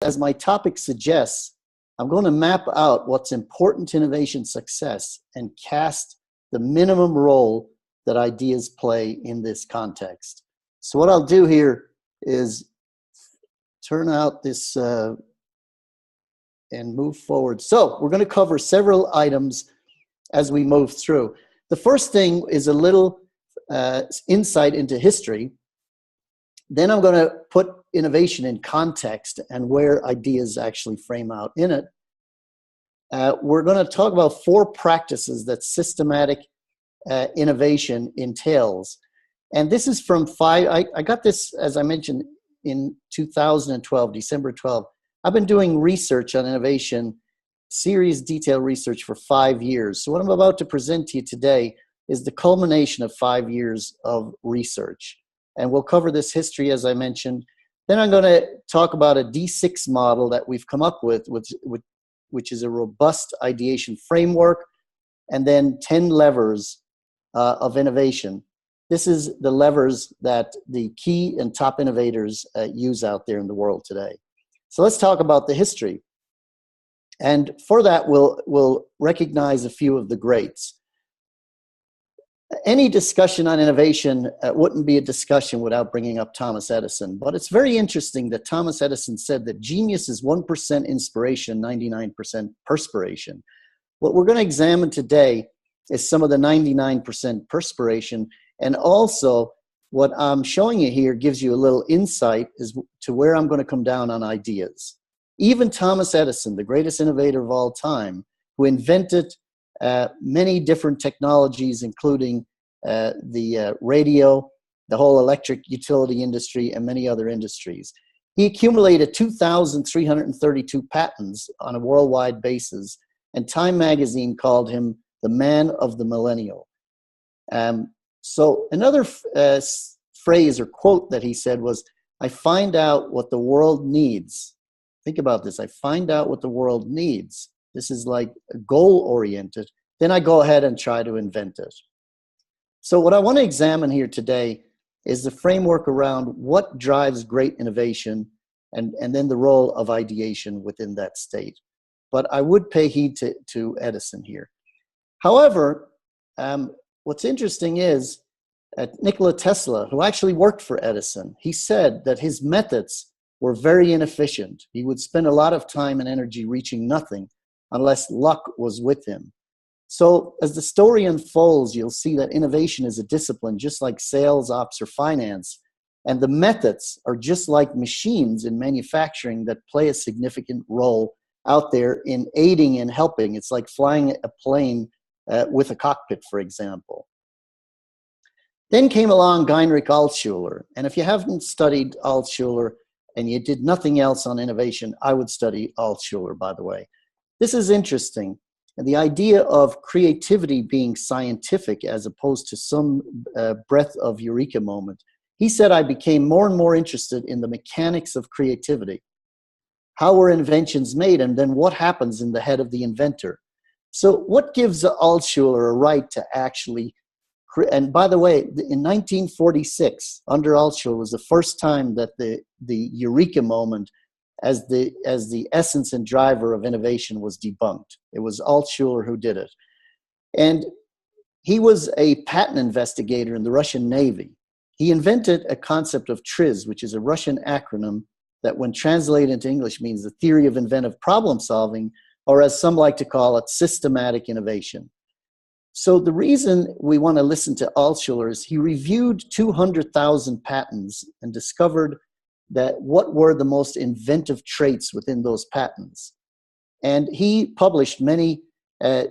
as my topic suggests, I'm going to map out what's important to innovation success and cast the minimum role that ideas play in this context. So what I'll do here is turn out this and move forward. So we're going to cover several items as we move through. The first thing is a little insight into history. Then I'm going to put innovation in context and where ideas actually frame out in it. We're going to talk about 4 practices that systematic innovation entails. And this is from 5, I got this, as I mentioned, in 2012, December 12. I've been doing research on innovation, serious detailed research for 5 years. So what I'm about to present to you today is the culmination of 5 years of research. And we'll cover this history, as I mentioned. Then I'm going to talk about a D6 model that we've come up with, which is a robust ideation framework, and then 10 levers of innovation. This is the levers that the key and top innovators use out there in the world today. So let's talk about the history. And for that, we'll recognize a few of the greats. Any discussion on innovation wouldn't be a discussion without bringing up Thomas Edison. But it's very interesting that Thomas Edison said that genius is 1% inspiration, 99% perspiration. What we're going to examine today is some of the 99% perspiration. And also, what I'm showing you here gives you a little insight as to where I'm going to come down on ideas. Even Thomas Edison, the greatest innovator of all time, who invented many different technologies, including the radio, the whole electric utility industry, and many other industries. He accumulated 2,332 patents on a worldwide basis, and Time magazine called him the man of the millennial. So another phrase or quote that he said was, "I find out what the world needs." Think about this. I find out what the world needs. This is like goal-oriented. Then I go ahead and try to invent it. So what I want to examine here today is the framework around what drives great innovation and then the role of ideation within that state. But I would pay heed to Edison here. However, what's interesting is Nikola Tesla, who actually worked for Edison, he said that his methods were very inefficient. He would spend a lot of time and energy reaching nothing unless luck was with him. So as the story unfolds, you'll see that innovation is a discipline, just like sales, ops, or finance. And the methods are just like machines in manufacturing that play a significant role out there in aiding and helping. It's like flying a plane with a cockpit, for example. Then came along Heinrich Altschuler. And if you haven't studied Altschuler and you did nothing else on innovation, I would study Altschuler, by the way. This is interesting. And the idea of creativity being scientific as opposed to some breath of eureka moment. He said, I became more and more interested in the mechanics of creativity. How were inventions made, and then what happens in the head of the inventor? So what gives Altschuler a right to actually, and by the way, in 1946, under Altschuler was the first time that the eureka moment as the essence and driver of innovation was debunked. It was Altschuler who did it. And he was a patent investigator in the Russian Navy. He invented a concept of TRIZ, which is a Russian acronym that when translated into English means the theory of inventive problem solving, or as some like to call it, systematic innovation. So the reason we want to listen to Altschuler is he reviewed 200,000 patents and discovered that what were the most inventive traits within those patents. And he published many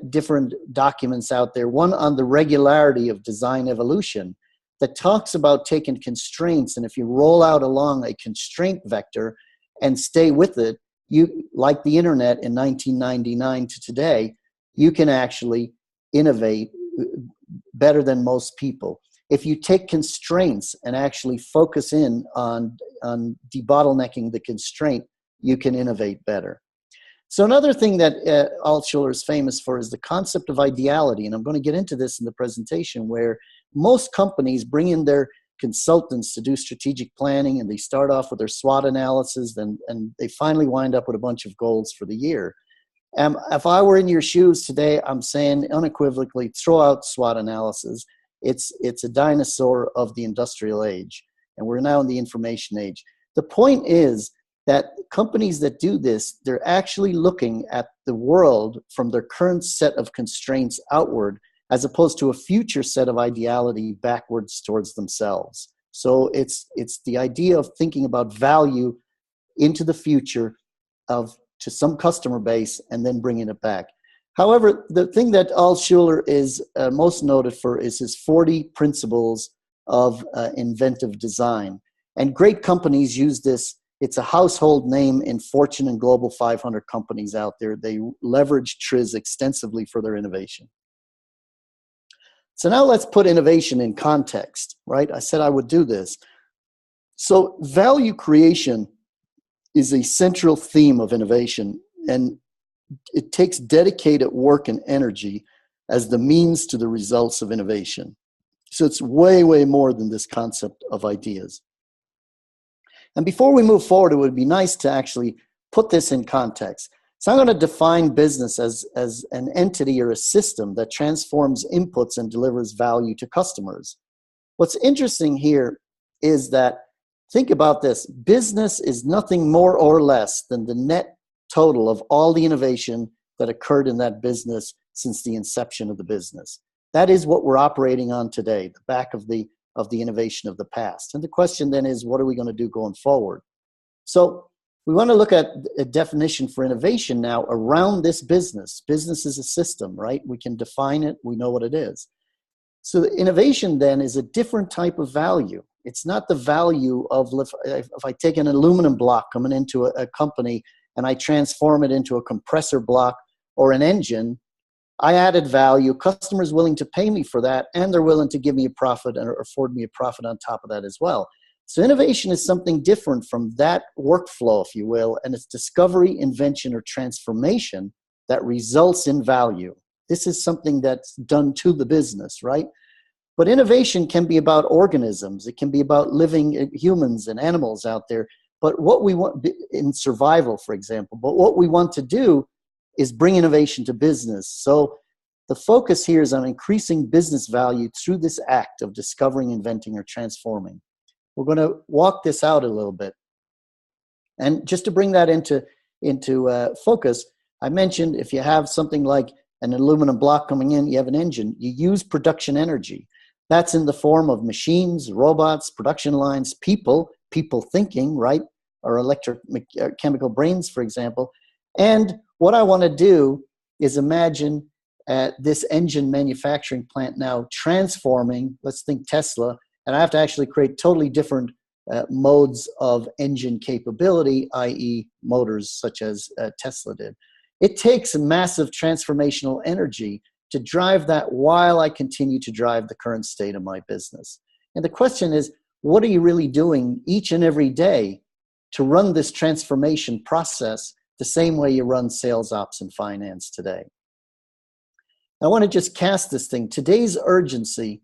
different documents out there, one on the regularity of design evolution that talks about taking constraints, and if you roll out along a constraint vector and stay with it, you, like the internet in 1999 to today, you can actually innovate better than most people. If you take constraints and actually focus in on debottlenecking the constraint, you can innovate better. So another thing that Altschuler is famous for is the concept of ideality. And I'm going to get into this in the presentation, where most companies bring in their consultants to do strategic planning, and they start off with their SWOT analysis, and they finally wind up with a bunch of goals for the year. If I were in your shoes today, I'm saying unequivocally, throw out SWOT analysis. It's a dinosaur of the industrial age, and we're now in the information age. The point is that companies that do this, they're actually looking at the world from their current set of constraints outward, as opposed to a future set of ideality backwards towards themselves. So it's the idea of thinking about value into the future to some customer base and then bringing it back. However, the thing that Altshuler is most noted for is his 40 principles of inventive design. And great companies use this. It's a household name in Fortune and Global 500 companies out there. They leverage TRIZ extensively for their innovation. So now let's put innovation in context, right? I said I would do this. So value creation is a central theme of innovation, and it takes dedicated work and energy as the means to the results of innovation. So it's way, way more than this concept of ideas. And before we move forward, it would be nice to actually put this in context. So I'm going to define business as an entity or a system that transforms inputs and delivers value to customers. What's interesting here is that, think about this, business is nothing more or less than the net total of all the innovation that occurred in that business since the inception of the business. That is what we're operating on today, the back of the innovation of the past. And the question then is, what are we going to do going forward? So we want to look at a definition for innovation now around this business. Business is a system, right? We can define it. We know what it is. So the innovation then is a different type of value. It's not the value of, if I take an aluminum block coming into a company and I transform it into a compressor block or an engine, I added value, customers willing to pay me for that, and they're willing to give me a profit or afford me a profit on top of that as well. So innovation is something different from that workflow, if you will, and it's discovery, invention, or transformation that results in value. This is something that's done to the business, right? But innovation can be about organisms. It can be about living humans and animals out there. But what we want in survival, for example, but what we want to do is bring innovation to business. So the focus here is on increasing business value through this act of discovering, inventing, or transforming. We're going to walk this out a little bit. And just to bring that into focus, I mentioned if you have something like an aluminum block coming in, you have an engine, you use production energy. That's in the form of machines, robots, production lines, people thinking, right? Or chemical brains, for example. And what I want to do is imagine this engine manufacturing plant now transforming, let's think Tesla, and I have to actually create totally different modes of engine capability, i.e. motors such as Tesla did. It takes massive transformational energy to drive that while I continue to drive the current state of my business. And the question is, what are you really doing each and every day to run this transformation process the same way you run sales ops and finance today? I want to just cast this thing. Today's urgency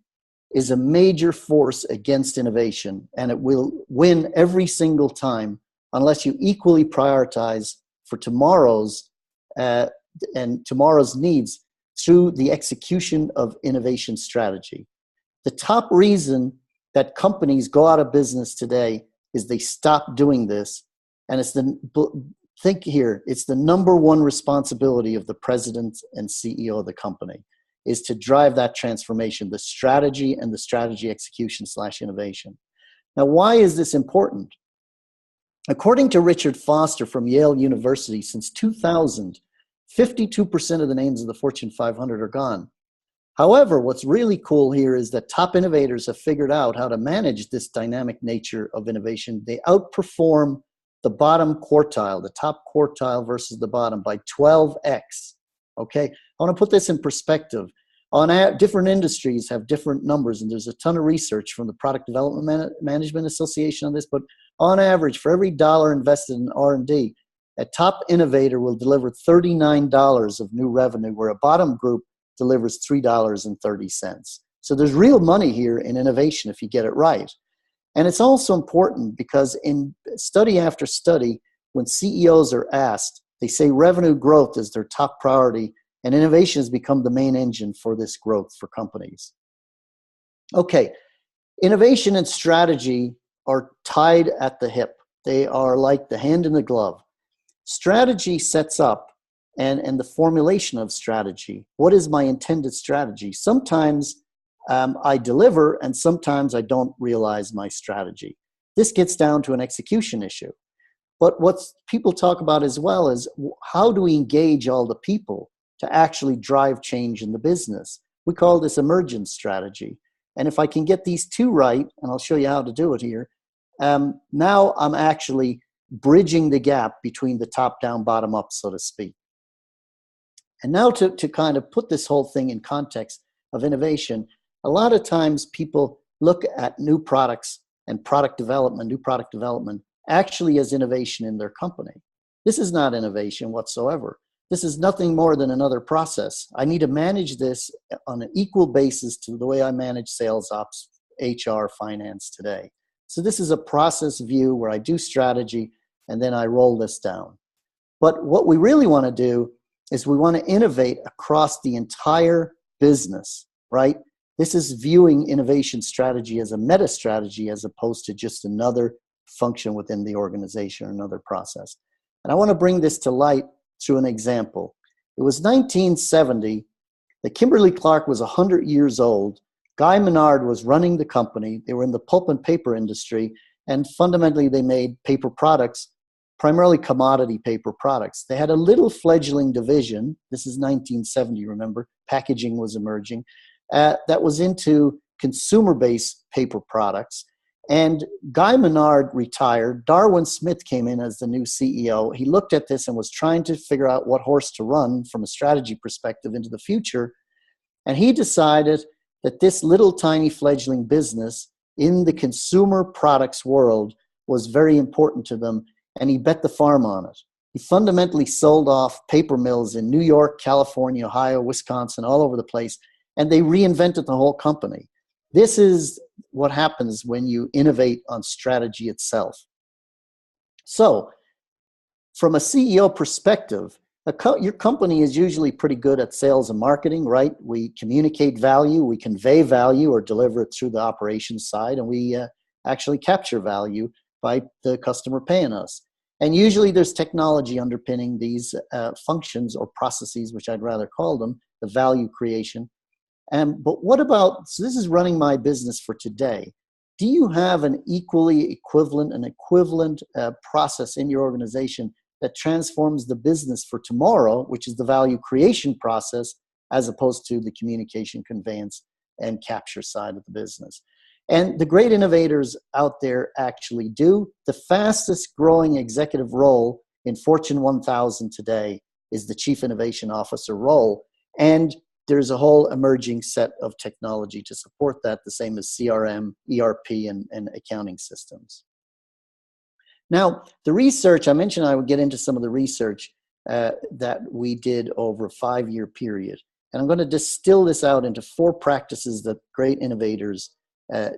is a major force against innovation, and it will win every single time unless you equally prioritize for tomorrow's and tomorrow's needs through the execution of innovation strategy. The top reason that companies go out of business today is they stop doing this, and it's think here, it's the number one responsibility of the president and CEO of the company is to drive that transformation, the strategy and the strategy execution / innovation. Now, why is this important? According to Richard Foster from Yale University, since 2000, 52% of the names of the Fortune 500 are gone. However, what's really cool here is that top innovators have figured out how to manage this dynamic nature of innovation. They outperform the bottom quartile, the top quartile versus the bottom by 12x. Okay, I want to put this in perspective. Different industries have different numbers, and there's a ton of research from the Product Development Management Association on this, but on average, for every dollar invested in R&D, a top innovator will deliver $39 of new revenue, where a bottom group delivers $3.30. So there's real money here in innovation if you get it right. And it's also important because in study after study, when CEOs are asked, they say revenue growth is their top priority, and innovation has become the main engine for this growth for companies. Okay, innovation and strategy are tied at the hip. They are like the hand in the glove. Strategy sets up and the formulation of strategy. What is my intended strategy? Sometimes I deliver, and sometimes I don't realize my strategy. This gets down to an execution issue. But what people talk about as well is how do we engage all the people to actually drive change in the business? We call this emergence strategy. And if I can get these two right, and I'll show you how to do it here, now I'm actually bridging the gap between the top down, bottom up, so to speak. And now to kind of put this whole thing in context of innovation, a lot of times people look at new products and new product development, actually as innovation in their company. This is not innovation whatsoever. This is nothing more than another process. I need to manage this on an equal basis to the way I manage sales ops, HR, finance today. So this is a process view where I do strategy and then I roll this down. But what we really want to do is we want to innovate across the entire business, right? This is viewing innovation strategy as a meta strategy as opposed to just another function within the organization or another process. And I want to bring this to light through an example. It was 1970. The Kimberly-Clark was 100 years old. Guy Menard was running the company. They were in the pulp and paper industry, and fundamentally they made paper products, primarily commodity paper products. They had a little fledgling division. This is 1970, remember, packaging was emerging, that was into consumer-based paper products. And Guy Menard retired. Darwin Smith came in as the new CEO. He looked at this and was trying to figure out what horse to run from a strategy perspective into the future. And he decided that this little tiny fledgling business in the consumer products world was very important to them, and he bet the farm on it. He fundamentally sold off paper mills in New York, California, Ohio, Wisconsin, all over the place, and they reinvented the whole company. This is what happens when you innovate on strategy itself. So, from a CEO perspective, your company is usually pretty good at sales and marketing, right? We communicate value, we convey value or deliver it through the operations side, and we actually capture value by the customer paying us. And usually there's technology underpinning these functions or processes, which I'd rather call them, the value creation. But what about, so this is running my business for today. Do you have an equally equivalent process in your organization that transforms the business for tomorrow, which is the value creation process, as opposed to the communication, conveyance, and capture side of the business? And the great innovators out there actually do. The fastest growing executive role in Fortune 1000 today is the Chief Innovation Officer role. And there's a whole emerging set of technology to support that, the same as CRM, ERP, and accounting systems. Now, the research, I mentioned I would get into some of the research that we did over a 5-year period. And I'm going to distill this out into 4 practices that great innovators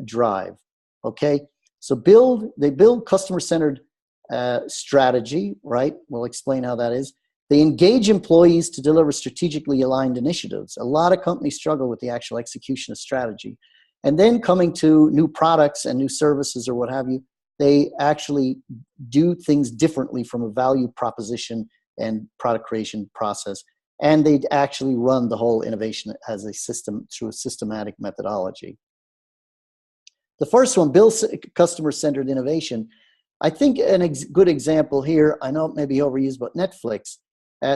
drive. Okay, so they build customer-centered strategy, right? We'll explain how that is. They engage employees to deliver strategically aligned initiatives. A lot of companies struggle with the actual execution of strategy. And then coming to new products and new services or what have you, they actually do things differently from a value proposition and product creation process. And they actually run the whole innovation as a system through a systematic methodology. The first one, build customer-centered innovation. I think a good example here, I know it may be overused, but Netflix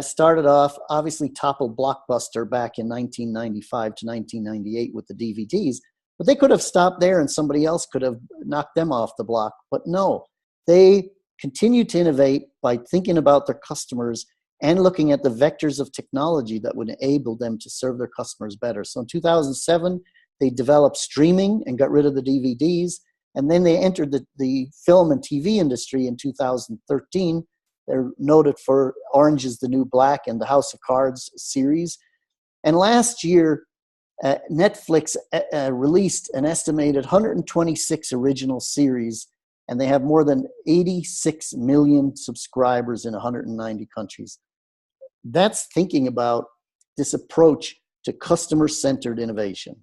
started off, obviously toppled Blockbuster back in 1995 to 1998 with the DVDs, but they could have stopped there and somebody else could have knocked them off the block. But no, they continued to innovate by thinking about their customers and looking at the vectors of technology that would enable them to serve their customers better. So in 2007, they developed streaming and got rid of the DVDs. And then they entered the film and TV industry in 2013. They're noted for Orange is the New Black and the House of Cards series. And last year, Netflix released an estimated 126 original series, and they have more than 86 million subscribers in 190 countries. That's thinking about this approach to customer-centered innovation.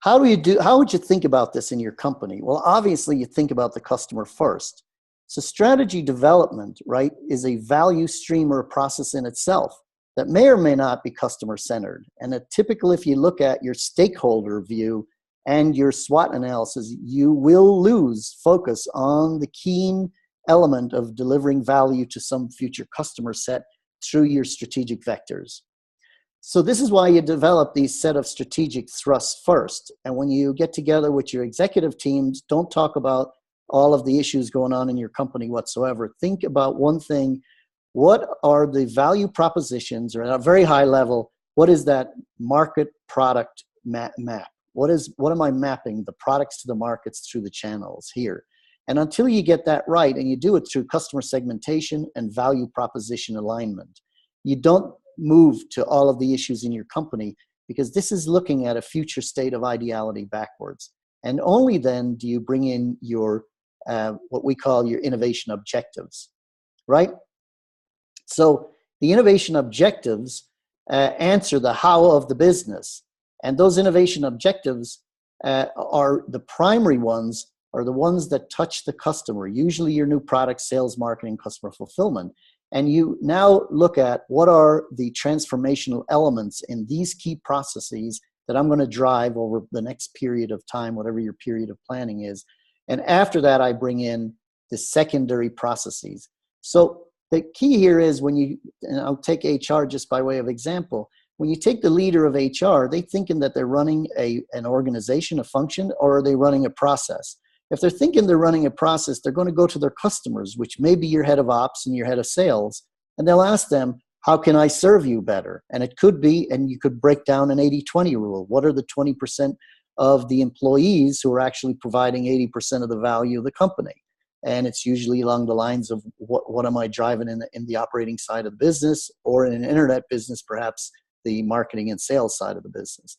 How would you think about this in your company? Well, obviously you think about the customer first. So strategy development, right, is a value stream or a process in itself that may or may not be customer-centered. And typically, if you look at your stakeholder view and your SWOT analysis, you will lose focus on the key element of delivering value to some future customer set through your strategic vectors. So this is why you develop these set of strategic thrusts first. And when you get together with your executive teams, don't talk about all of the issues going on in your company whatsoever. Think about one thing. What are the value propositions, or at a very high level, what is that market product map? What am I mapping the products to the markets through the channels here? And until you get that right, and you do it through customer segmentation and value proposition alignment, you don't move to all of the issues in your company, because this is looking at a future state of ideality backwards. And only then do you bring in your, what we call your innovation objectives, right? So the innovation objectives answer the how of the business. And those innovation objectives are the primary ones, are the ones that touch the customer, usually your new product, sales, marketing, customer fulfillment. And you now look at what are the transformational elements in these key processes that I'm going to drive over the next period of time, whatever your period of planning is. And after that, I bring in the secondary processes. So the key here is when you, and I'll take HR just by way of example, when you take the leader of HR, they thinking that they're running an organization, a function, or are they running a process? If they're thinking they're running a process, they're going to go to their customers, which may be your head of ops and your head of sales, and they'll ask them, how can I serve you better? And it could be, and you could break down an 80-20 rule. What are the 20% of the employees who are actually providing 80% of the value of the company? And it's usually along the lines of what am I driving in the operating side of the business, or in an internet business, perhaps the marketing and sales side of the business.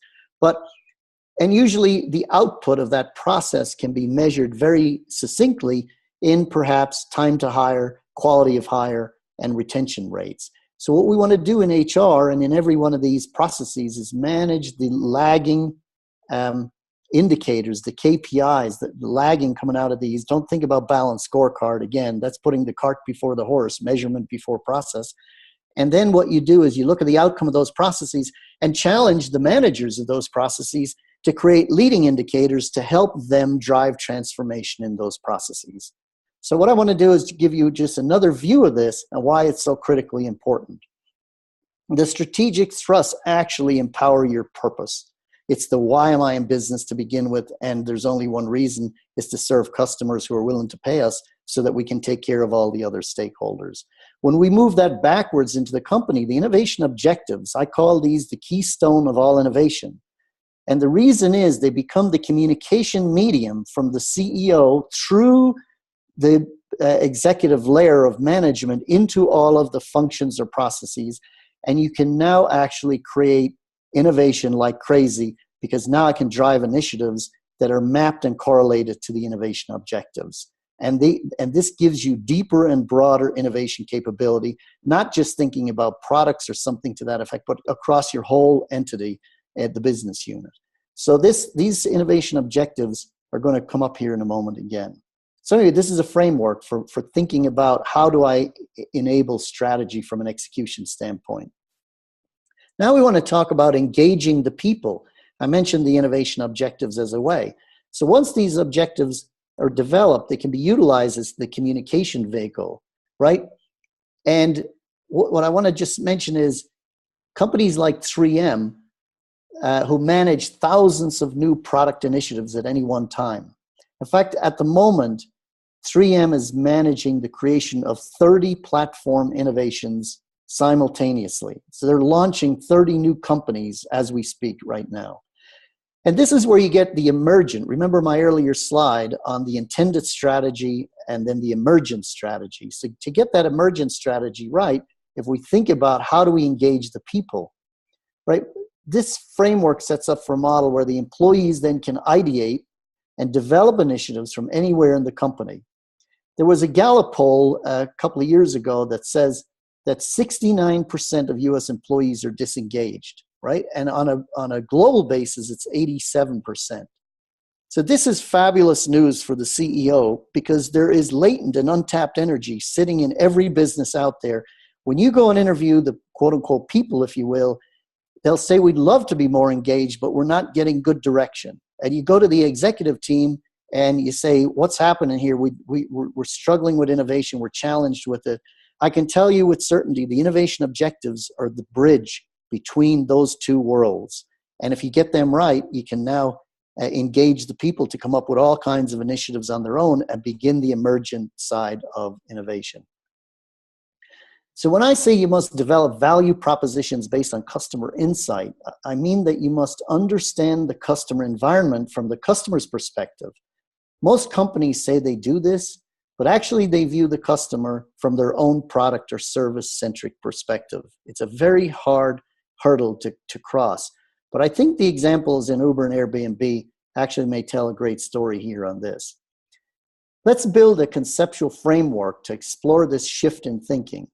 And usually the output of that process can be measured very succinctly in perhaps time to hire, quality of hire, and retention rates. So what we want to do in HR and in every one of these processes is manage the lagging indicators, the KPIs, the lagging coming out of these. Don't think about balanced scorecard. Again, that's putting the cart before the horse, measurement before process. And then what you do is you look at the outcome of those processes and challenge the managers of those processes to create leading indicators to help them drive transformation in those processes. So what I want to do is to give you just another view of this and why it's so critically important. The strategic thrusts actually empower your purpose. It's the why am I in business to begin with, and there's only one reason, is to serve customers who are willing to pay us so that we can take care of all the other stakeholders. When we move that backwards into the company, the innovation objectives, I call these the keystone of all innovation. And the reason is they become the communication medium from the CEO through the executive layer of management into all of the functions or processes. And you can now actually create innovation like crazy, because now I can drive initiatives that are mapped and correlated to the innovation objectives. And this gives you deeper and broader innovation capability, not just thinking about products or something to that effect, but across your whole entity at the business unit. So these innovation objectives are going to come up here in a moment again. So anyway, this is a framework for thinking about how do I enable strategy from an execution standpoint. Now we want to talk about engaging the people. I mentioned the innovation objectives as a way. So once these objectives are developed, they can be utilized as the communication vehicle, right? And what I want to just mention is companies like 3M, who manage thousands of new product initiatives at any one time. In fact, at the moment, 3M is managing the creation of 30 platform innovations simultaneously. So they're launching 30 new companies as we speak right now. And this is where you get the emergent. Remember my earlier slide on the intended strategy and then the emergent strategy. So to get that emergent strategy right, if we think about how do we engage the people, right? this framework sets up for a model where the employees then can ideate and develop initiatives from anywhere in the company. There was a Gallup poll a couple of years ago that says that 69% of US employees are disengaged, right? And on a global basis, it's 87%. So this is fabulous news for the CEO because there is latent and untapped energy sitting in every business out there. When you go and interview the quote unquote people, if you will, they'll say, we'd love to be more engaged, but we're not getting good direction. And you go to the executive team and you say, what's happening here? We're struggling with innovation. We're challenged with it. I can tell you with certainty, the innovation objectives are the bridge between those two worlds. And if you get them right, you can now engage the people to come up with all kinds of initiatives on their own and begin the emergent side of innovation. So when I say you must develop value propositions based on customer insight, I mean that you must understand the customer environment from the customer's perspective. Most companies say they do this, but actually they view the customer from their own product or service-centric perspective. It's a very hard hurdle to cross. But I think the examples in Uber and Airbnb actually may tell a great story here on this. Let's build a conceptual framework to explore this shift in thinking.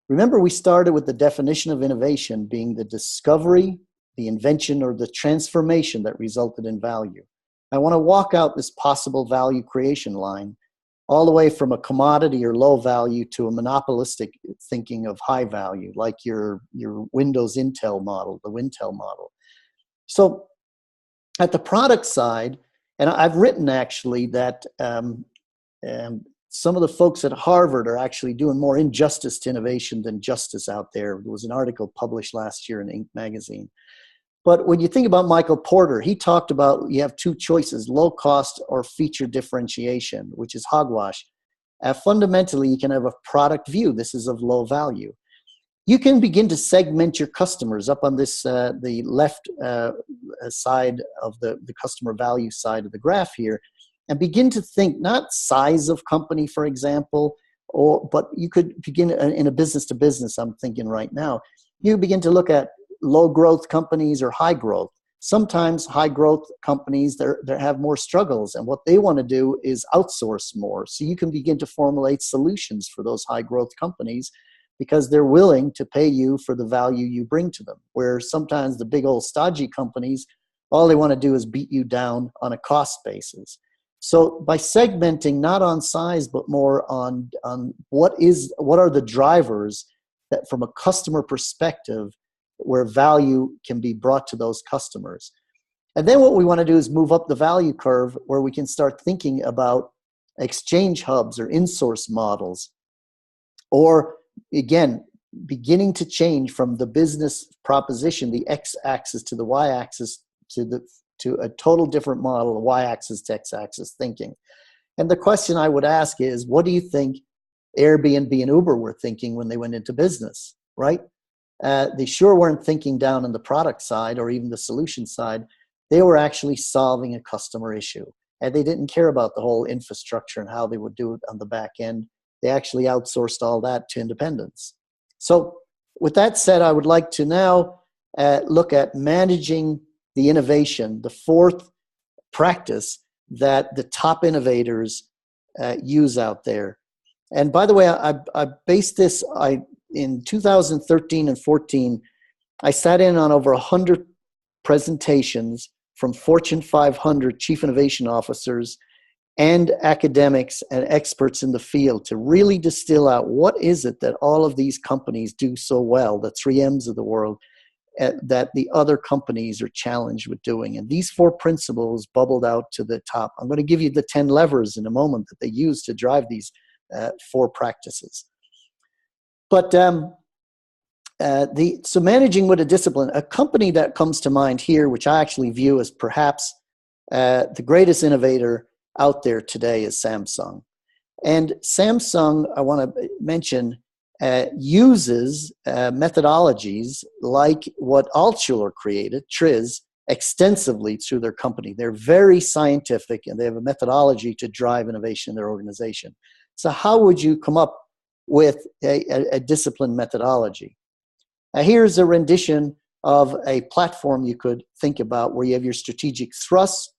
Remember, we started with the definition of innovation being the discovery, the invention, or the transformation that resulted in value. I want to walk out this possible value creation line all the way from a commodity or low value to a monopolistic thinking of high value, like your Windows Intel model, the Wintel model. So at the product side, and I've written actually that some of the folks at Harvard are actually doing more injustice to innovation than justice out there. There was an article published last year in Inc. magazine. But when you think about Michael Porter, he talked about you have two choices, low cost or feature differentiation, which is hogwash. Fundamentally, you can have a product view. This is of low value. You can begin to segment your customers up on this, the left side of the customer value side of the graph here, and begin to think not size of company, for example, but you could begin in a business to business, I'm thinking right now. You begin to look at low growth companies or high growth. Sometimes high growth companies, they have more struggles, and what they want to do is outsource more. So you can begin to formulate solutions for those high growth companies because they're willing to pay you for the value you bring to them. Where sometimes the big old stodgy companies, all they want to do is beat you down on a cost basis. So by segmenting not on size, but more on what are the drivers that from a customer perspective where value can be brought to those customers. And then what we want to do is move up the value curve where we can start thinking about exchange hubs or in-source models. Or again, beginning to change from the business proposition, the x-axis to the y-axis to a total different model, y-axis to x-axis thinking. And the question I would ask is, what do you think Airbnb and Uber were thinking when they went into business, right? They sure weren't thinking down on the product side or even the solution side. They were actually solving a customer issue. And they didn't care about the whole infrastructure and how they would do it on the back end. They actually outsourced all that to independents. So with that said, I would like to now look at managing the innovation, the fourth practice that the top innovators use out there. And by the way, I based this, in 2013 and 14, I sat in on over 100 presentations from Fortune 500 chief innovation officers and academics and experts in the field to really distill out what is it that all of these companies do so well, the 3Ms of the world, that the other companies are challenged with doing. And these four principles bubbled out to the top. I'm going to give you the 10 levers in a moment that they use to drive these four practices. But so managing with a discipline, a company that comes to mind here, which I actually view as perhaps the greatest innovator out there today, is Samsung. And Samsung, I want to mention, uses methodologies like what Altshuler created, TRIZ, extensively through their company. They're very scientific and they have a methodology to drive innovation in their organization. So how would you come up with a disciplined methodology? Here's a rendition of a platform you could think about where you have your strategic thrusts,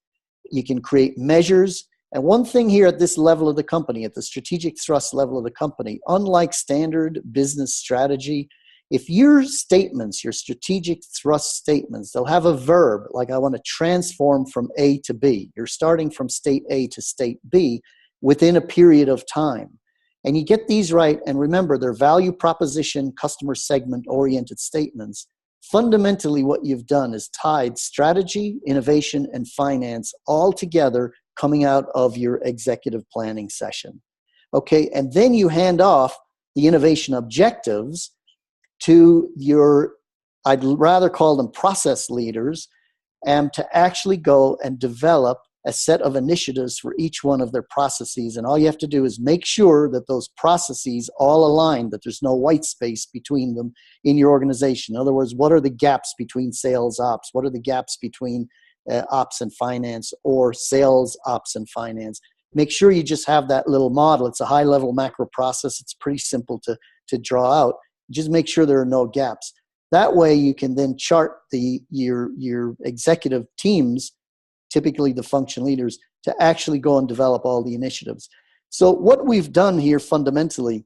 you can create measures. And one thing here at this level of the company, at the strategic thrust level of the company, unlike standard business strategy, if your statements, your strategic thrust statements, they'll have a verb, like I want to transform from A to B. You're starting from state A to state B within a period of time. And you get these right, and remember, they're value proposition, customer segment-oriented statements. Fundamentally, what you've done is tied strategy, innovation, and finance all together coming out of your executive planning session. Okay, and then you hand off the innovation objectives to your, I'd rather call them process leaders, and to actually go and develop a set of initiatives for each one of their processes. And all you have to do is make sure that those processes all align, that there's no white space between them in your organization. In other words, what are the gaps between sales ops? What are the gaps between ops and finance, or sales ops and finance? Make sure you just have that little model. It's a high-level macro process. It's pretty simple to draw out. Just make sure there are no gaps. That way you can then chart your executive teams, typically the function leaders, to actually go and develop all the initiatives. So what we've done here fundamentally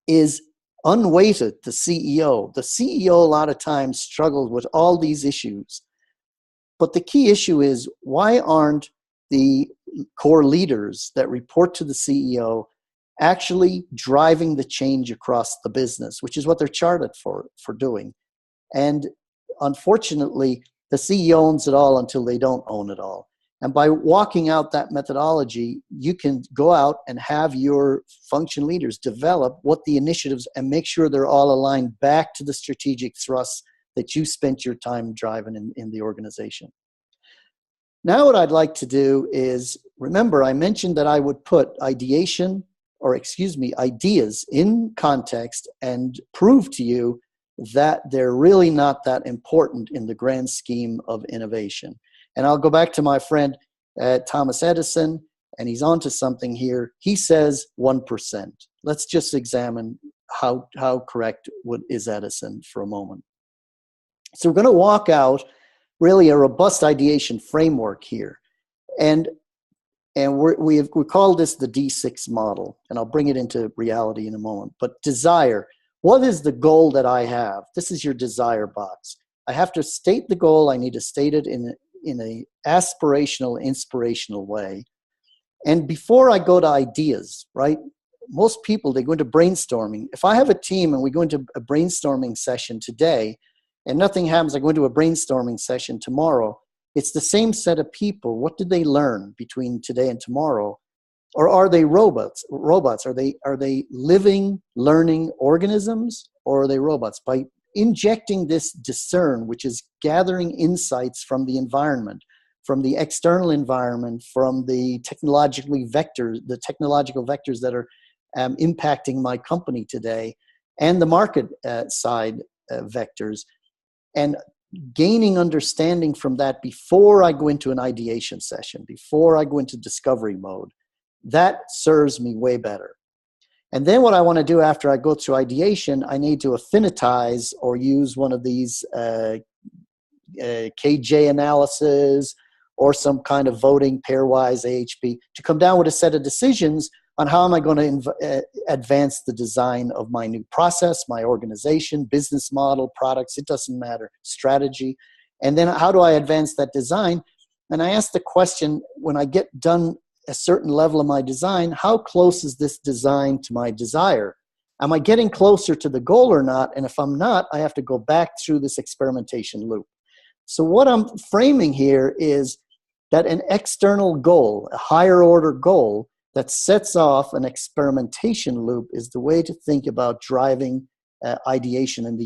is unweighted the CEO. The CEO a lot of times struggles with all these issues. But the key issue is, why aren't the core leaders that report to the CEO actually driving the change across the business, which is what they're charted for doing? And unfortunately, the CEO owns it all until they don't own it all. And by walking out that methodology, you can go out and have your function leaders develop what the initiatives, and make sure they're all aligned back to the strategic thrusts that you spent your time driving in the organization. Now what I'd like to do is, remember I mentioned that I would put ideas in context and prove to you that they're really not that important in the grand scheme of innovation. And I'll go back to my friend Thomas Edison, and he's onto something here. He says 1%. Let's just examine how correct is Edison for a moment. So we're going to walk out really a robust ideation framework here. And we call this the D6 model, and I'll bring it into reality in a moment. But desire, what is the goal that I have? This is your desire box. I have to state the goal. I need to state it in a aspirational, inspirational way. And before I go to ideas, right? Most people, they go into brainstorming. If I have a team and we go into a brainstorming session today and nothing happens, I go into a brainstorming session tomorrow, it's the same set of people. What did they learn between today and tomorrow? Or are they robots? Are they living, learning organisms, or are they robots? By injecting this discern, which is gathering insights from the environment, from the external environment, from the technological vectors that are impacting my company today, and the market side vectors, and gaining understanding from that before I go into an ideation session, before I go into discovery mode. That serves me way better. And then what I want to do after I go through ideation, I need to affinitize or use one of these KJ analysis or some kind of voting pairwise AHP to come down with a set of decisions on how am I going to advance the design of my new process, my organization, business model, products, it doesn't matter, strategy. And then how do I advance that design? And I ask the question, when I get done a certain level of my design, how close is this design to my desire? Am I getting closer to the goal or not? And if I'm not, I have to go back through this experimentation loop. So what I'm framing here is that an external goal, a higher order goal that sets off an experimentation loop, is the way to think about driving ideation and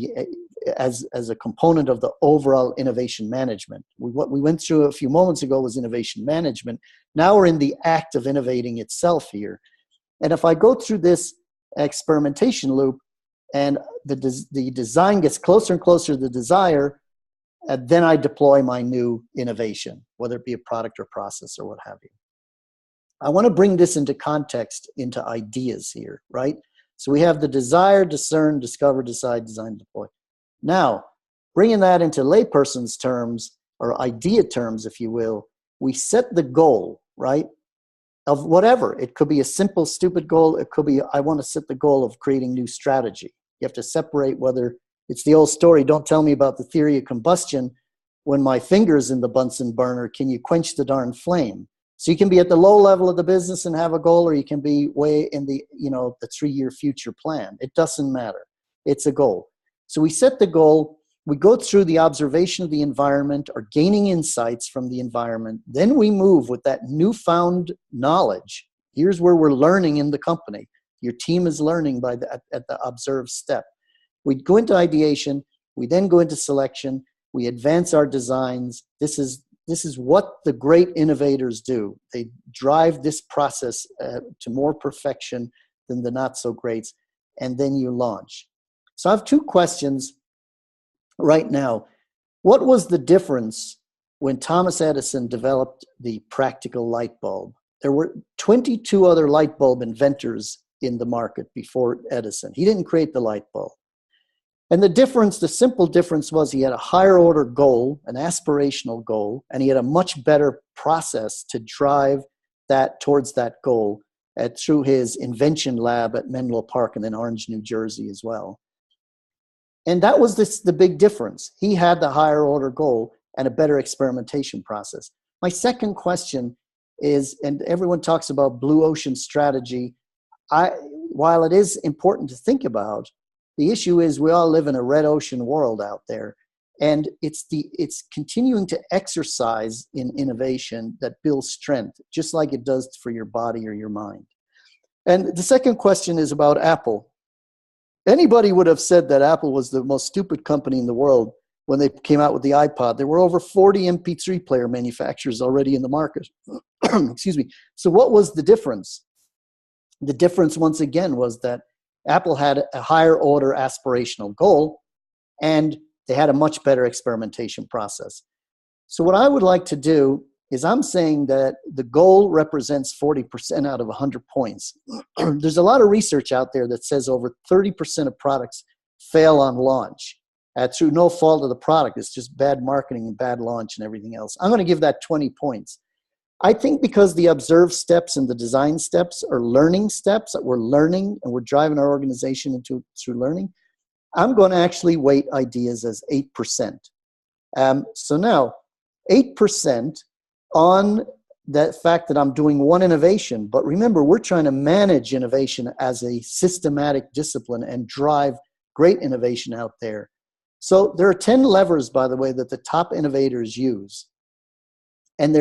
as a component of the overall innovation management. What we went through a few moments ago was innovation management. Now we're in the act of innovating itself here. And if I go through this experimentation loop and the design gets closer and closer to the desire, then I deploy my new innovation, whether it be a product or process or what have you. I want to bring this into context, into ideas here, right? So we have the desire, discern, discover, decide, design, deploy. Now, Bringing that into layperson's terms, or idea terms, if you will, we set the goal, right, of whatever. It could be a simple, stupid goal. It could be, I want to set the goal of creating new strategy. You have to separate whether it's the old story, don't tell me about the theory of combustion when my finger's in the Bunsen burner. Can you quench the darn flame? So you can be at the low level of the business and have a goal, or you can be way in the, the 3-year future plan. It doesn't matter. It's a goal. So we set the goal. We go through the observation of the environment or gaining insights from the environment. Then we move with that newfound knowledge. Here's where we're learning in the company. Your team is learning at the observed step. We go into ideation. We then go into selection. We advance our designs. This is what the great innovators do. They drive this process to more perfection than the not so greats. And then you launch. So I have 2 questions right now. What was the difference when Thomas Edison developed the practical light bulb? There were 22 other light bulb inventors in the market before Edison. He didn't create the light bulb. And the difference, the simple difference, was he had a higher order goal, an aspirational goal, and he had a much better process to drive that towards that goal through his invention lab at Menlo Park and then Orange, New Jersey as well. And that was the big difference. He had the higher order goal and a better experimentation process. My second question is, and everyone talks about blue ocean strategy, while it is important to think about, the issue is we all live in a red ocean world out there, and it's continuing to exercise in innovation that builds strength, just like it does for your body or your mind. And the second question is about Apple. Anybody would have said that Apple was the most stupid company in the world when they came out with the iPod. There were over 40 MP3 player manufacturers already in the market. Excuse me. So what was the difference? The difference, once again, was that Apple had a higher order aspirational goal, and they had a much better experimentation process. So what I would like to do is, I'm saying that the goal represents 40% out of 100 points. There's a lot of research out there that says over 30% of products fail on launch through no fault of the product. It's just bad marketing and bad launch and everything else. I'm going to give that 20 points. I think because the observed steps and the design steps are learning steps that we're learning and we're driving our organization through learning, I'm going to actually weight ideas as 8%. So now 8% on that fact that I'm doing one innovation. But remember, we're trying to manage innovation as a systematic discipline and drive great innovation out there. So there are 10 levers, by the way, that the top innovators use. And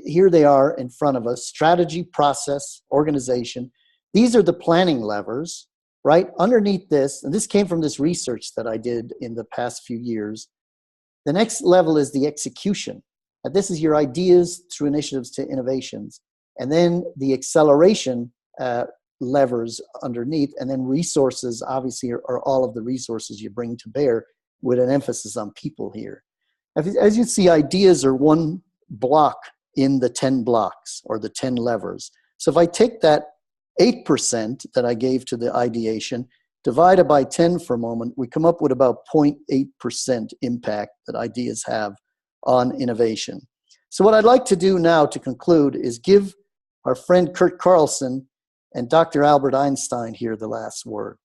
here they are in front of us: strategy, process, organization. These are the planning levers, right? Underneath this, and this came from this research that I did in the past few years. The next level is the execution. And this is your ideas through initiatives to innovations. And then the acceleration levers underneath, and then resources, obviously, are all of the resources you bring to bear, with an emphasis on people here. As you see, ideas are one block in the 10 blocks or the 10 levers. So if I take that 8% that I gave to the ideation, divide it by 10 for a moment, we come up with about 0.8% impact that ideas have on innovation. So what I'd like to do now to conclude is give our friend Kurt Carlson and Dr. Albert Einstein here the last word.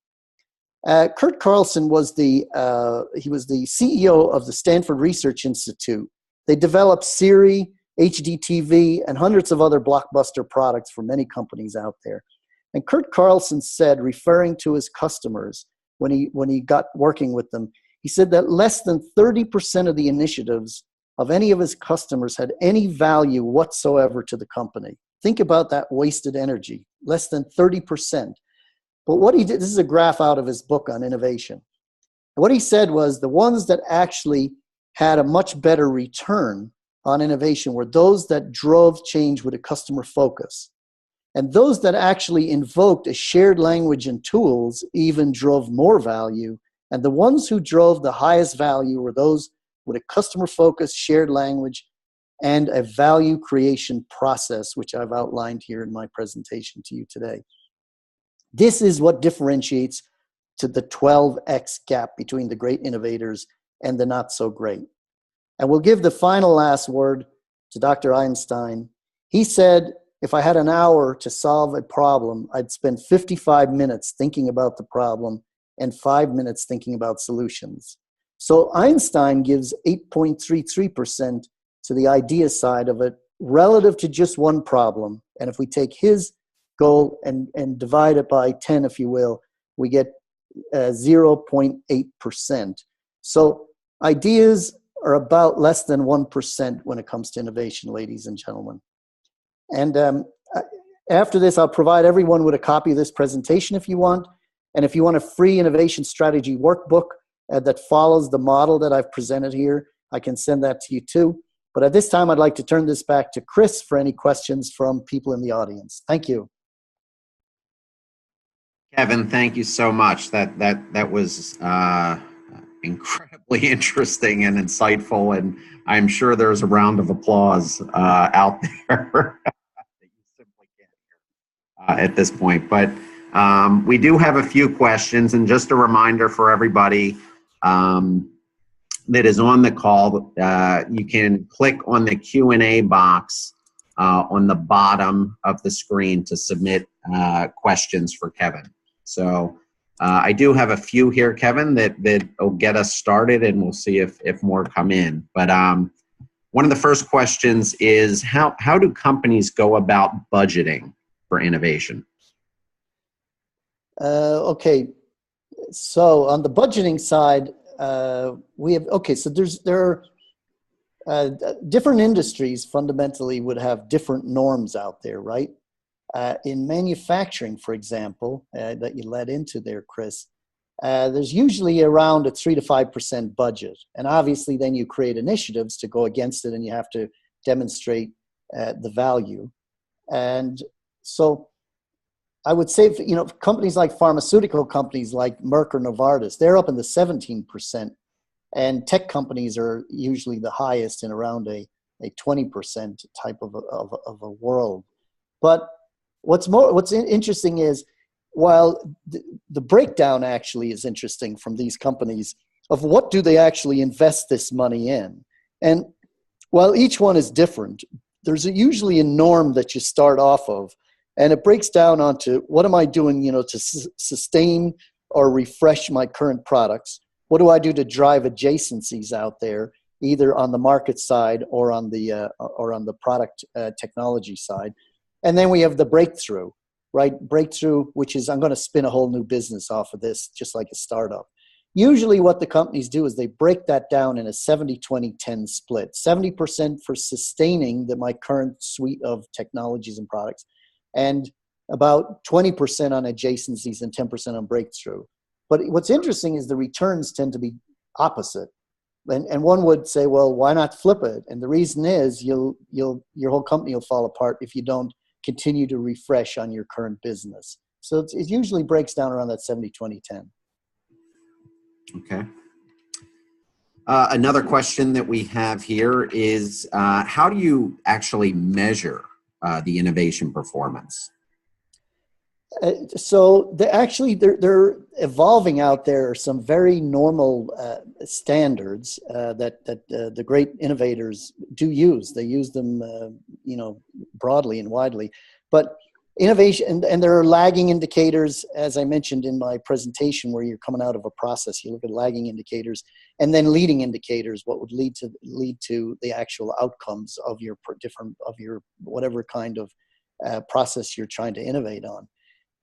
Kurt Carlson was the CEO of the Stanford Research Institute. They developed Siri, HDTV, and hundreds of other blockbuster products for many companies out there. And Kurt Carlson said, referring to his customers when he got working with them, he said that less than 30% of the initiatives of any of his customers had any value whatsoever to the company. Think about that wasted energy, less than 30%. But what he did, this is a graph out of his book on innovation. What he said was the ones that actually had a much better return on innovation were those that drove change with a customer focus. And those that actually invoked a shared language and tools even drove more value. And the ones who drove the highest value were those with a customer focus, shared language, and a value creation process, which I've outlined here in my presentation to you today. This is what differentiates to the 12x gap between the great innovators and the not so great. And we'll give the final last word to Dr. Einstein. He said, if I had an hour to solve a problem, I'd spend 55 minutes thinking about the problem and 5 minutes thinking about solutions. So Einstein gives 8.33% to the idea side of it relative to just one problem. And if we take his goal and divide it by 10, if you will, we get 0.8%. So ideas are about less than 1% when it comes to innovation, ladies and gentlemen. And after this, I'll provide everyone with a copy of this presentation if you want. And if you want a free innovation strategy workbook that follows the model that I've presented here, I can send that to you too. But at this time, I'd like to turn this back to Chris for any questions from people in the audience. Thank you. Kevin, thank you so much. That was incredibly interesting and insightful, and I'm sure there's a round of applause out there that you simply can't hear at this point. But we do have a few questions, and just a reminder for everybody that is on the call, you can click on the Q&A box on the bottom of the screen to submit questions for Kevin. So I do have a few here, Kevin, that will get us started, and we'll see if more come in. But one of the first questions is, how do companies go about budgeting for innovation? Okay, so on the budgeting side, we have, okay, so there are different industries fundamentally would have different norms out there, right? In manufacturing, for example, that you led into there, Chris, there's usually around a 3 to 5% budget. And obviously then you create initiatives to go against it, and you have to demonstrate the value. And so I would say, you know, companies like pharmaceutical companies like Merck or Novartis, they're up in the 17%. And tech companies are usually the highest in around a 20% type of a world. But what's interesting is, while the breakdown actually is interesting from these companies of what do they actually invest this money in. And while each one is different, there's usually a norm that you start off of, and it breaks down onto what am I doing, you know, to sustain or refresh my current products? What do I do to drive adjacencies out there, either on the market side or on the product technology side? And then we have the breakthrough, right? Breakthrough, which is I'm going to spin a whole new business off of this, just like a startup. Usually what the companies do is they break that down in a 70-20-10 split. 70% for sustaining my current suite of technologies and products, and about 20% on adjacencies and 10% on breakthrough. But what's interesting is the returns tend to be opposite. And one would say, well, why not flip it? And the reason is your whole company will fall apart if you don't continue to refresh on your current business. So it usually breaks down around that 70-20-10. Okay. Another question that we have here is, how do you actually measure the innovation performance? So they're evolving out there are some very normal standards that the great innovators do use. They use them, broadly and widely. But innovation, and there are lagging indicators, as I mentioned in my presentation, where you're coming out of a process. You look at lagging indicators, and then leading indicators, what would lead to the actual outcomes of your whatever kind of process you're trying to innovate on.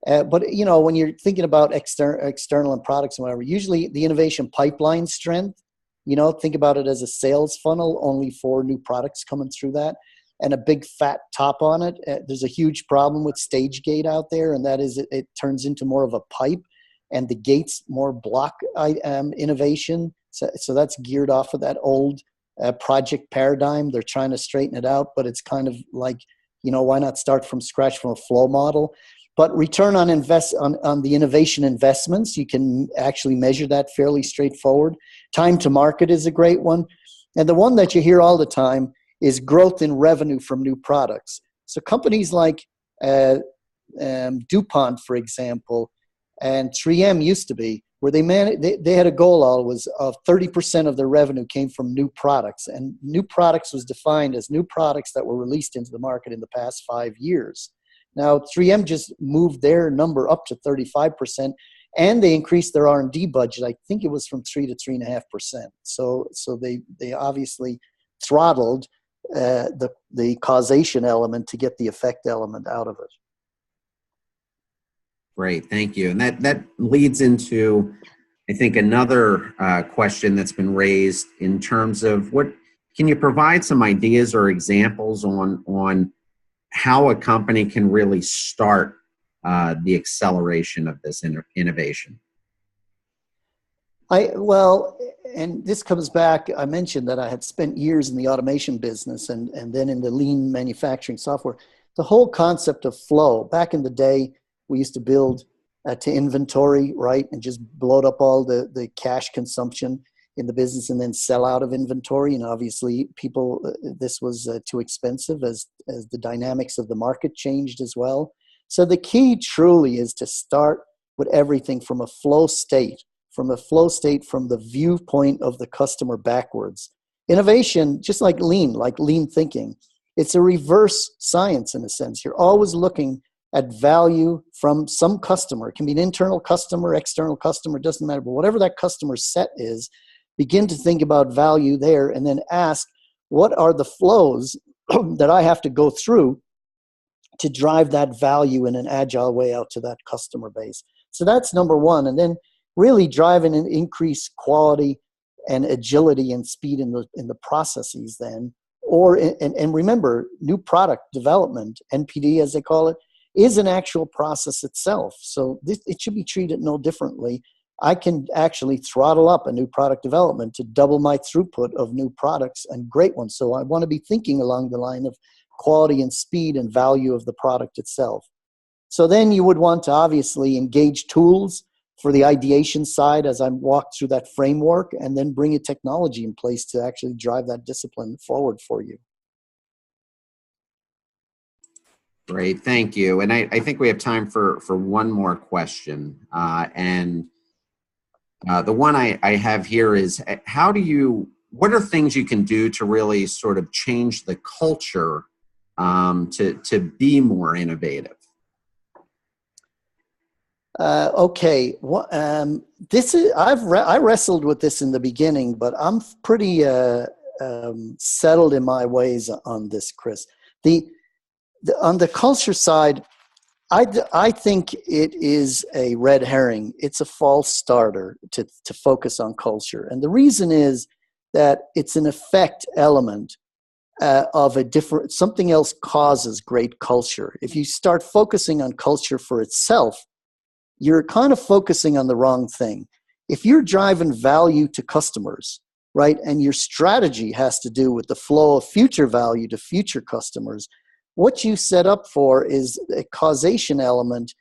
But, you know, when you're thinking about external and products and whatever, usually the innovation pipeline strength, you know, think about it as a sales funnel only for new products coming through that, and a big fat top on it. There's a huge problem with stage gate out there, and that is it turns into more of a pipe, and the gates more block innovation. So that's geared off of that old project paradigm. They're trying to straighten it out, but it's kind of like, you know, why not start from scratch from a flow model? But return on the innovation investments, you can actually measure that fairly straightforward. Time to market is a great one. And the one that you hear all the time is growth in revenue from new products. So companies like DuPont, for example, and 3M used to be, where they had a goal always of 30% of their revenue came from new products. And new products was defined as new products that were released into the market in the past 5 years. Now, 3M just moved their number up to 35%, and they increased their R&D budget. I think it was from 3 to 3.5%. So they obviously throttled the causation element to get the effect element out of it. Great, thank you. And that leads into, I think, another question that's been raised in terms of can you provide some ideas or examples on how a company can really start the acceleration of this innovation? And this comes back, I mentioned that I had spent years in the automation business and then in the lean manufacturing software. The whole concept of flow, back in the day, we used to build to inventory, right? And just bloat up all the cash consumption in the business and then sell out of inventory. And obviously this was too expensive as the dynamics of the market changed as well. So the key truly is to start with everything from a flow state, from the viewpoint of the customer backwards. Innovation, just like lean thinking, it's a reverse science in a sense. You're always looking at value from some customer. It can be an internal customer, external customer, doesn't matter. But whatever that customer set is, begin to think about value there and then ask, what are the flows that I have to go through to drive that value in an agile way out to that customer base? So that's number one. And then really driving an increased quality and agility and speed in the processes then. And remember, new product development, NPD as they call it, is an actual process itself. So it should be treated no differently. I can actually throttle up a new product development to double my throughput of new products and great ones. So I want to be thinking along the line of quality and speed and value of the product itself. So then you would want to obviously engage tools for the ideation side as I walk through that framework, and then bring a technology in place to actually drive that discipline forward for you. Great, thank you. And I think we have time for one more question. The one I have here is, what are things you can do to really sort of change the culture to be more innovative? Okay. I wrestled with this in the beginning, but I'm pretty settled in my ways on this, Chris. On the culture side, I think it is a red herring. It's a false starter to focus on culture. And the reason is that it's an effect element of something else causes great culture. If you start focusing on culture for itself, you're kind of focusing on the wrong thing. If you're driving value to customers, right, and your strategy has to do with the flow of future value to future customers, what you set up for is a causation element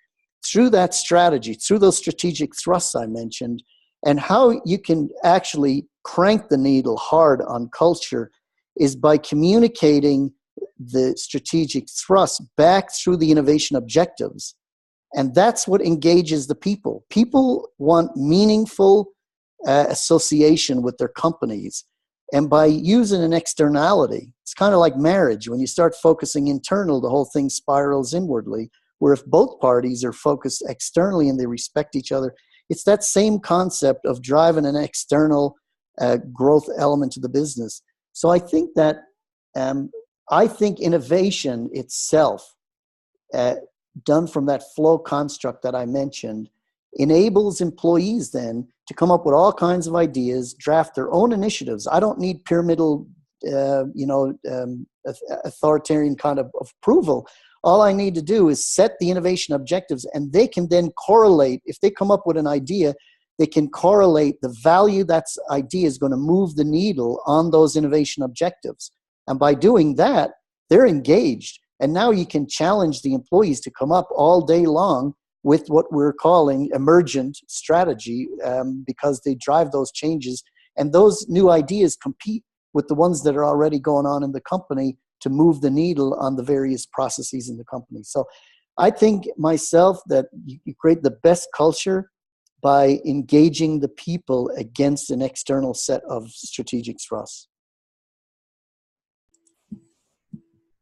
through that strategy, through those strategic thrusts I mentioned, and how you can actually crank the needle hard on culture is by communicating the strategic thrust back through the innovation objectives. And that's what engages the people. People want meaningful association with their companies. And by using an externality, it's kind of like marriage. When you start focusing internal, the whole thing spirals inwardly. Where if both parties are focused externally and they respect each other, it's that same concept of driving an external growth element to the business. So I think that innovation itself, done from that flow construct that I mentioned, enables employees then to come up with all kinds of ideas, draft their own initiatives. I don't need pyramidal, authoritarian kind of approval. All I need to do is set the innovation objectives, and they can then correlate. If they come up with an idea, they can correlate the value that idea is going to move the needle on those innovation objectives. And by doing that, they're engaged. And now you can challenge the employees to come up all day long with what we're calling emergent strategy, because they drive those changes. And those new ideas compete with the ones that are already going on in the company to move the needle on the various processes in the company. So I think myself that you create the best culture by engaging the people against an external set of strategic thrusts.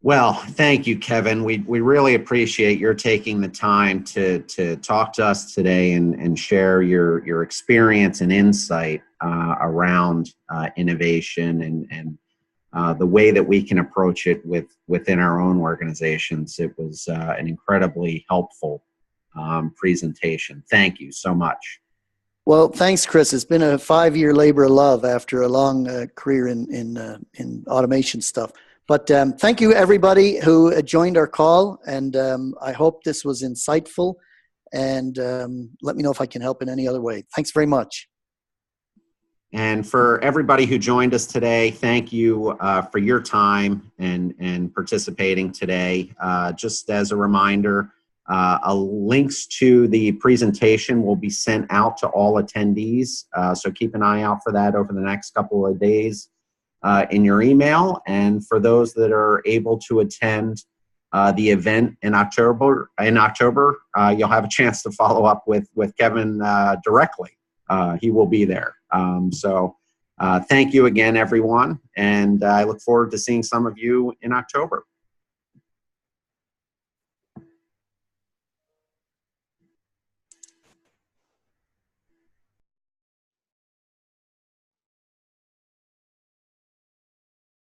Well, thank you, Kevin. We really appreciate your taking the time to talk to us today and share your experience and insight around innovation and the way that we can approach it within our own organizations. It was an incredibly helpful presentation. Thank you so much. Well, thanks, Chris. It's been a 5-year labor of love after a long career in automation stuff. But thank you, everybody who joined our call, and I hope this was insightful. And let me know if I can help in any other way. Thanks very much. And for everybody who joined us today, thank you for your time and participating today. Just as a reminder, links to the presentation will be sent out to all attendees. So keep an eye out for that over the next couple of days in your email. And for those that are able to attend the event in October, you'll have a chance to follow up with Kevin directly. He will be there. So thank you again, everyone. And I look forward to seeing some of you in October.